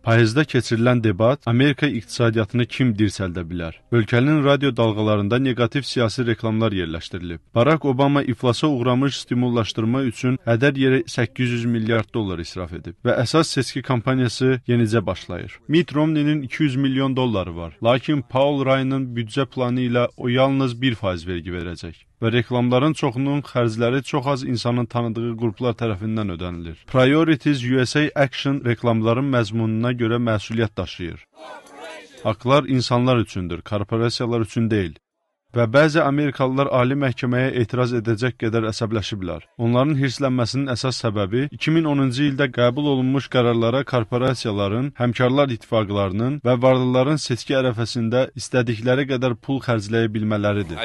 Payızda keçirilən debat Amerika iqtisadiyyatını kim dirçəldə bilər? Ölkənin radio dalğalarında negativ siyasi reklamlar yerləşdirilib. Barack Obama iflasa uğramış stimullaşdırma üçün hədər yerə 800 milyard dollar israf edib və əsas seçki kampaniyası yenicə başlayır. Mitt Romney'nin 200 milyon dolları var, lakin Paul Ryan'ın büdcə planı ilə o yalnız 1% vergi verəcək. Və reklamların çoxunun xərcləri çox az insanın tanıdığı qruplar tərəfindən ödənilir. Priorities USA Action reklamların məzmununa görə məsuliyyət daşıyır. Haqlar insanlar üçündür, korporasiyalar üçün deyil. Və bəzi Amerikalılar ali məhkəməyə etiraz edəcək qədər əsəbləşiblər. Onların hirslənməsinin əsas səbəbi 2010-cu ildə qəbul olunmuş qərarlara korporasiyaların, həmkarlar ittifaqlarının və varlıların seçki ərəfəsində istədikləri qədər pul xərcləyə bilmələridir.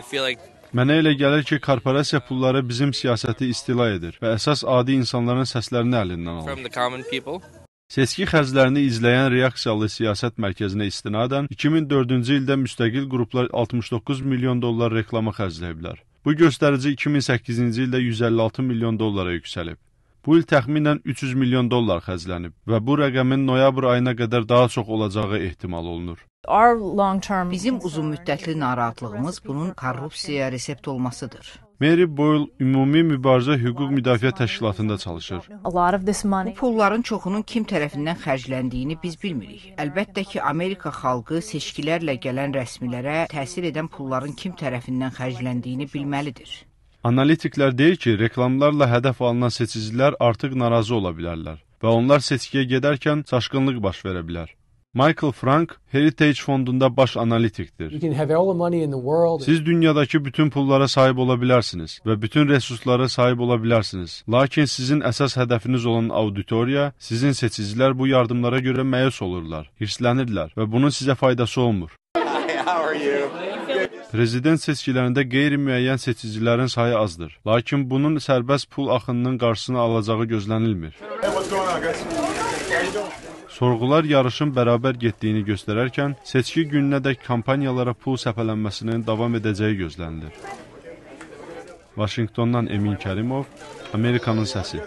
Mənə elə gəlir ki, korporasiya pulları bizim siyasəti istila edir və əsas adi insanların səslərini əlindən alır. Seçki xərclərini izləyən reaksiyalı siyasət mərkəzinə istinadən 2004-cü ildə müstəqil qruplar 69 milyon dollar reklama xərcləyiblər. Bu göstərici 2008-ci ildə 156 milyon dollara yüksəlib. Bu il təxminən 300 milyon dollar xərclənib və bu rəqəmin noyabr ayına qədər daha çox olacağı ehtimal olunur. Bizim uzunmüddətli narahatlığımız bunun korrupsiyaya resept olmasıdır. Mary Boyle Ümumi Mübarizə Hüquq Müdafiə Təşkilatında çalışır. Bu pulların çoxunun kim tərəfindən xərcləndiyini biz bilmirik. Əlbəttə ki, Amerika xalqı seçkilərlə gələn rəsmilərə təsir edən pulların kim tərəfindən xərcləndiyini bilməlidir. Analitiklər deyir ki, reklamlarla hədəf alınan seçicilər artıq narazı ola bilərlər və onlar seçkiyə gedərkən çaşqınlıq baş verə bilər. Michael Frank Heritage fondunda baş analitikdir. Siz dünyadakı bütün pullara sahib ola bilərsiniz və bütün resurslara sahib ola bilərsiniz. Lakin sizin əsas hədəfiniz olan auditoriya, sizin seçicilər bu yardımlara görə məyus olurlar, hirslənirlər və bunun sizə faydası olmur. Prezident seçkilərində qeyri-müəyyən seçicilərin sayı azdır. Lakin bunun sərbəst pul axınının qarşısını alacağı gözlənilmir. Sorğular yarışın bərabər getdiyini göstərərkən, seçki gününədək kampaniyalara pul səpələnməsinin davam edəcəyi gözlənilir. Vaşinqtondan Emin Kərimov, Amerikanın səsi.